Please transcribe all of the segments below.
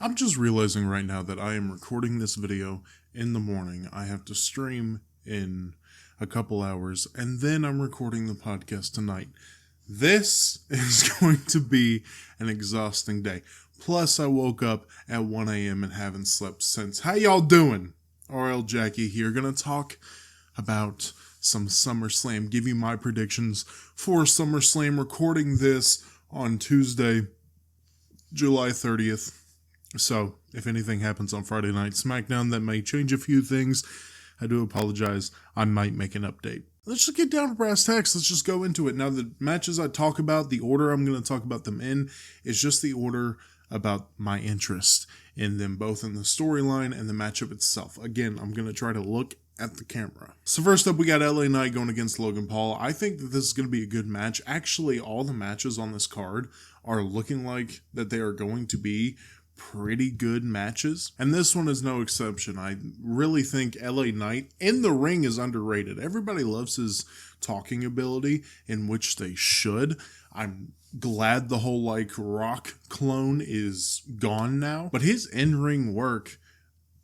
I'm just realizing right now that I am recording this video in the morning. I have to stream in a couple hours, and then I'm recording the podcast tonight. This is going to be an exhausting day. Plus, I woke up at 1 a.m. and haven't slept since. How y'all doing? RL Jackie here, gonna talk about some SummerSlam, give you my predictions for SummerSlam, recording this on Tuesday, July 30th. So, if anything happens on Friday Night SmackDown that may change a few things, I do apologize. I might make an update. Let's just get down to brass tacks. Let's just go into it. Now, the matches I talk about, the order I'm going to talk about them in, is just the order about my interest in them, both in the storyline and the matchup itself. Again, I'm going to try to look at the camera. So first up, we got LA Knight going against Logan Paul. I think that this is going to be a good match. Actually, all the matches on this card are looking like that they are going to be pretty good matches, and this one is no exception. I really think LA Knight in the ring is underrated. Everybody loves his talking ability, in which they should. I'm glad the whole Rock clone is gone now, but his in-ring work,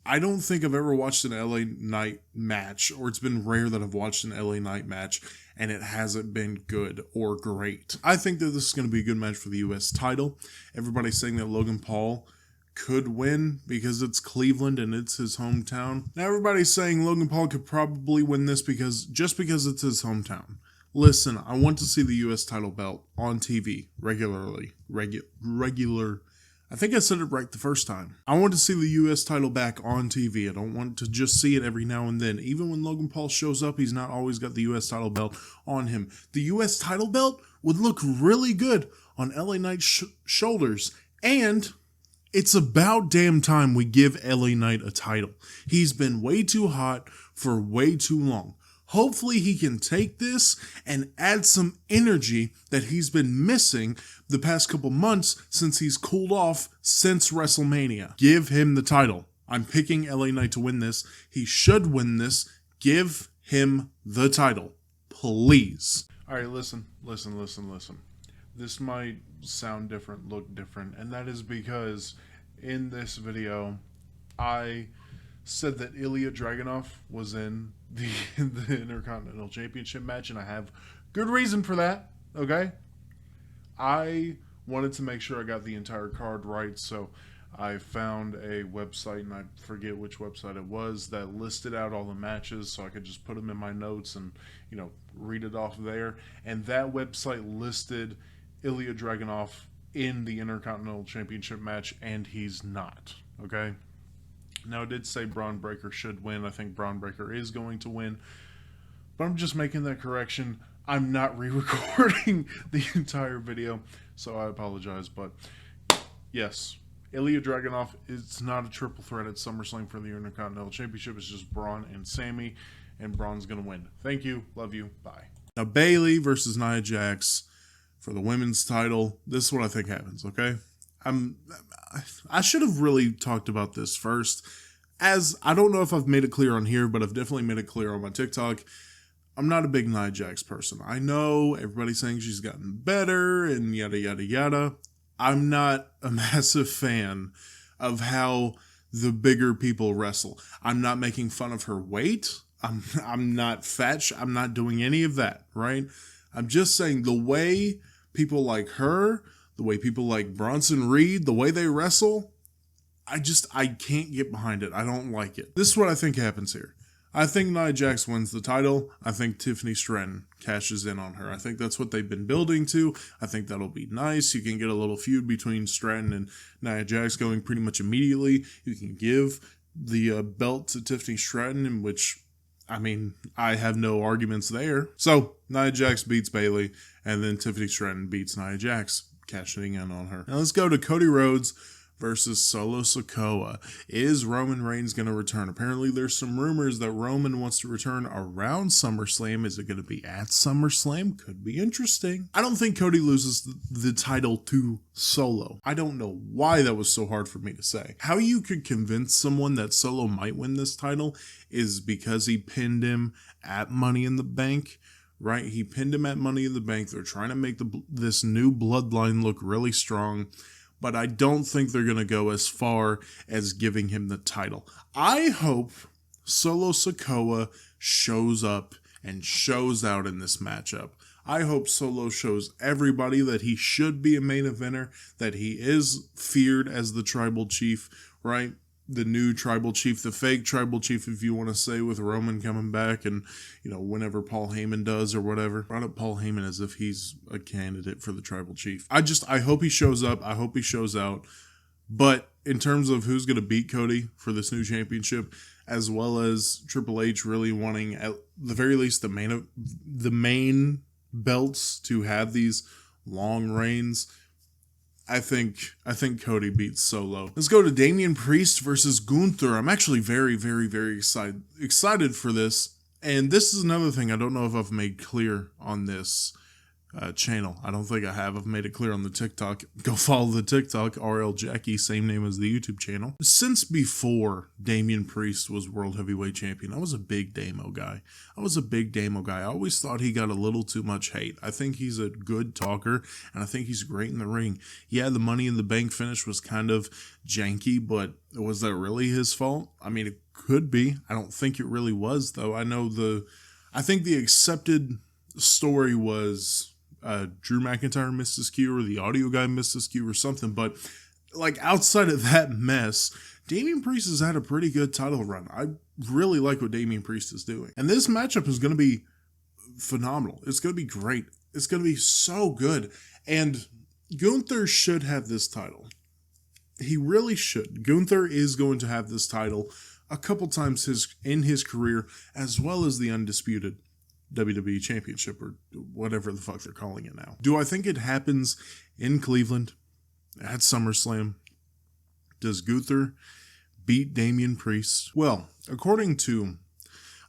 I don't think I've ever watched an LA Knight match, or it's been rare that I've watched an LA Knight match and it hasn't been good or great. I think that this is going to be a good match for the US title. Everybody's saying that Logan Paul could win because it's Cleveland and it's his hometown. Now everybody's saying Logan Paul could probably win this because it's his hometown. Listen, I want to see the US title belt on TV regularly. Regular. I think I said it right the first time. I want to see the US title back on TV. I don't want to just see it every now and then. Even when Logan Paul shows up, he's not always got the US title belt on him. The US title belt would look really good on LA Knight's shoulders, and it's about damn time we give LA Knight a title. He's been way too hot for way too long. Hopefully he can take this and add some energy that he's been missing the past couple months since he's cooled off since WrestleMania. Give him the title. I'm picking LA Knight to win this. He should win this. Give him the title. Please. All right, listen. This might sound different, look different, and that is because in this video, I said that Ilya Dragunov was in the Intercontinental Championship match, and I have good reason for that, okay? I wanted to make sure I got the entire card right, so I found a website, and I forget which website it was, that listed out all the matches so I could just put them in my notes and, read it off there. And that website listed Ilya Dragunov in the Intercontinental Championship match, and he's not, okay? Now, it did say Braun Breaker should win. I think Braun Breaker is going to win, but I'm just making that correction. I'm not re-recording the entire video, so I apologize, but yes, Ilya Dragunov is not a triple threat at SummerSlam for the Intercontinental Championship. It's just Braun and Sammy, and Braun's going to win. Thank you. Love you. Bye. Now, Bayley versus Nia Jax for the women's title. This is what I think happens, okay? I should have really talked about this first, as I don't know if I've made it clear on here, but I've definitely made it clear on my TikTok. I'm not a big Nia Jax person. I know everybody's saying she's gotten better and yada, yada, yada. I'm not a massive fan of how the bigger people wrestle. I'm not making fun of her weight. I'm not fat. I'm not doing any of that, right? I'm just saying the way people like her, the way people like Bronson Reed, the way they wrestle, I can't get behind it. I don't like it. This is what I think happens here. I think Nia Jax wins the title. I think Tiffany Stratton cashes in on her. I think that's what they've been building to. I think that'll be nice. You can get a little feud between Stratton and Nia Jax going pretty much immediately. You can give the belt to Tiffany Stratton, in which, I have no arguments there. So, Nia Jax beats Bayley, and then Tiffany Stratton beats Nia Jax, cashing in on her. Now let's go to Cody Rhodes versus Solo Sikoa. Is Roman Reigns going to return? Apparently there's some rumors that Roman wants to return around SummerSlam. Is it going to be at SummerSlam? Could be interesting. I don't think Cody loses the title to Solo. I don't know why that was so hard for me to say. How you could convince someone that Solo might win this title is because he pinned him at Money in the Bank. Right? He pinned him at Money in the Bank. They're trying to make this new bloodline look really strong. but I don't think they're going to go as far as giving him the title. I hope Solo Sikoa shows up and shows out in this matchup. I hope Solo shows everybody that he should be a main eventer, that he is feared as the tribal chief, right? The new tribal chief, the fake tribal chief, if you want to say, with Roman coming back and, whenever Paul Heyman does or whatever. Brought up Paul Heyman as if he's a candidate for the tribal chief. I hope he shows up. I hope he shows out. But in terms of who's going to beat Cody for this new championship, as well as Triple H really wanting, at the very least, the main belts to have these long reigns, I think Cody beats Solo. Let's go to Damian Priest versus Gunther. I'm actually very, very, very excited for this. And this is another thing I don't know if I've made clear on this channel. I don't think I have. I've made it clear on the TikTok. Go follow the TikTok, RL Jackie, same name as the YouTube channel. Since before Damian Priest was World Heavyweight Champion, I was a big Damo guy. I always thought he got a little too much hate. I think he's a good talker, and I think he's great in the ring. Yeah, the Money in the Bank finish was kind of janky, but was that really his fault? I mean, it could be. I don't think it really was, though. I think the accepted story was Drew McIntyre missed his cue, or the audio guy missed his cue, or something. But outside of that mess, Damian Priest has had a pretty good title run. I really like what Damian Priest is doing. And this matchup is going to be phenomenal. It's going to be great. It's going to be so good. And Gunther should have this title. He really should. Gunther is going to have this title a couple times in his career, as well as the undisputed WWE Championship, or whatever the fuck they're calling it now. Do I think it happens in Cleveland at SummerSlam? Does Gunther beat Damian Priest? Well, according to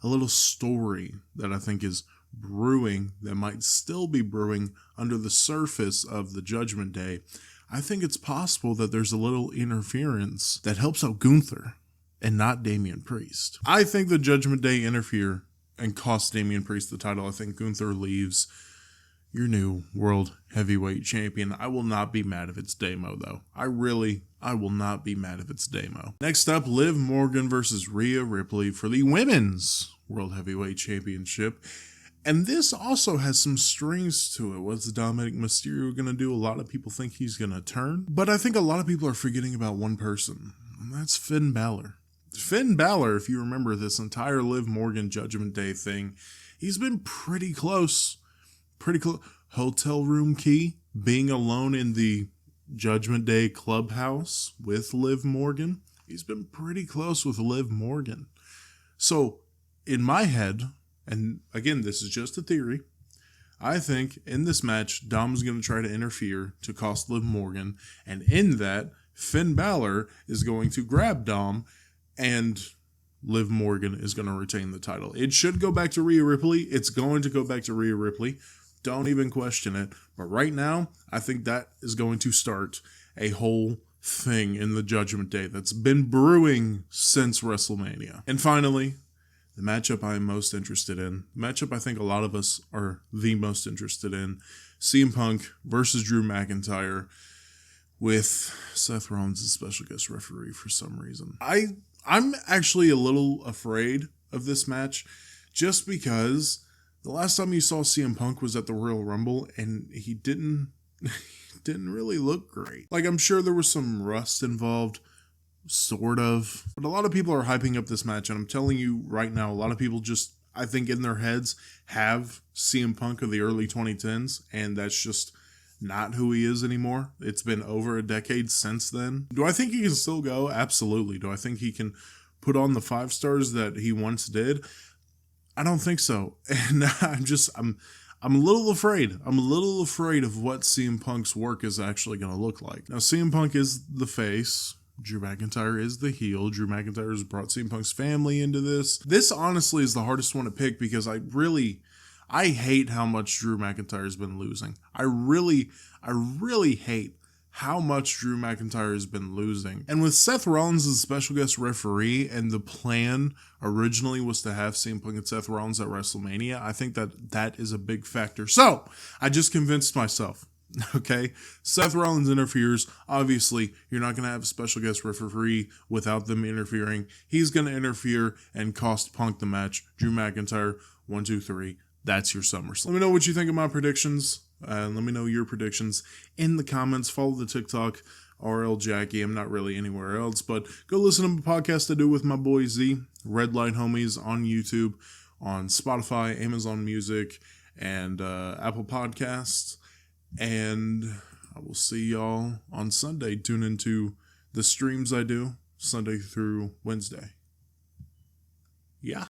a little story that I think is brewing, that might still be brewing under the surface of the Judgment Day, I think it's possible that there's a little interference that helps out Gunther and not Damian Priest. I think the Judgment Day interfere and cost Damian Priest the title. I think Gunther leaves your new World Heavyweight Champion. I will not be mad if it's Damo, though. I will not be mad if it's Damo. Next up, Liv Morgan versus Rhea Ripley for the Women's World Heavyweight Championship. And this also has some strings to it. What's Dominic Mysterio going to do? A lot of people think he's going to turn. But I think a lot of people are forgetting about one person, and that's Finn Balor. Finn Balor, if you remember this entire Liv Morgan Judgment Day thing, he's been pretty close. Hotel room key, being alone in the Judgment Day clubhouse with Liv Morgan. He's been pretty close with Liv Morgan. So, in my head, and again, this is just a theory, I think in this match, Dom's going to try to interfere to cost Liv Morgan, and in that, Finn Balor is going to grab Dom, and Liv Morgan is going to retain the title. It should go back to Rhea Ripley. It's going to go back to Rhea Ripley. Don't even question it. But right now, I think that is going to start a whole thing in the Judgment Day that's been brewing since WrestleMania. And finally, the matchup I am most interested in, the matchup I think a lot of us are the most interested in, CM Punk versus Drew McIntyre, with Seth Rollins as special guest referee for some reason. I'm actually a little afraid of this match, just because the last time you saw CM Punk was at the Royal Rumble, and he didn't really look great. I'm sure there was some rust involved, sort of, but a lot of people are hyping up this match, and I'm telling you right now, a lot of people just, I think in their heads, have CM Punk of the early 2010s, and that's just not who he is anymore. It's been over a decade since then. Do I think he can still go? Absolutely. Do I think he can put on the 5 stars that he once did? I don't think so. And I'm a little afraid. I'm a little afraid of what CM Punk's work is actually going to look like. Now, CM Punk is the face. Drew McIntyre is the heel. Drew McIntyre has brought CM Punk's family into this. This honestly is the hardest one to pick, because I hate how much Drew McIntyre has been losing. I really hate how much Drew McIntyre has been losing. And with Seth Rollins as a special guest referee, and the plan originally was to have CM Punk and Seth Rollins at WrestleMania, I think that is a big factor. So, I just convinced myself. Okay, Seth Rollins interferes. Obviously, you're not going to have a special guest referee without them interfering. He's going to interfere and cost Punk the match. Drew McIntyre, 1, 2, 3. That's your SummerSlam. Let me know what you think of my predictions. And let me know your predictions in the comments. Follow the TikTok, RL Jackie. I'm not really anywhere else, but go listen to the podcast I do with my boy Z, Red Light Homies, on YouTube, on Spotify, Amazon Music, and Apple Podcasts. And I will see y'all on Sunday. Tune into the streams I do Sunday through Wednesday. Yeah.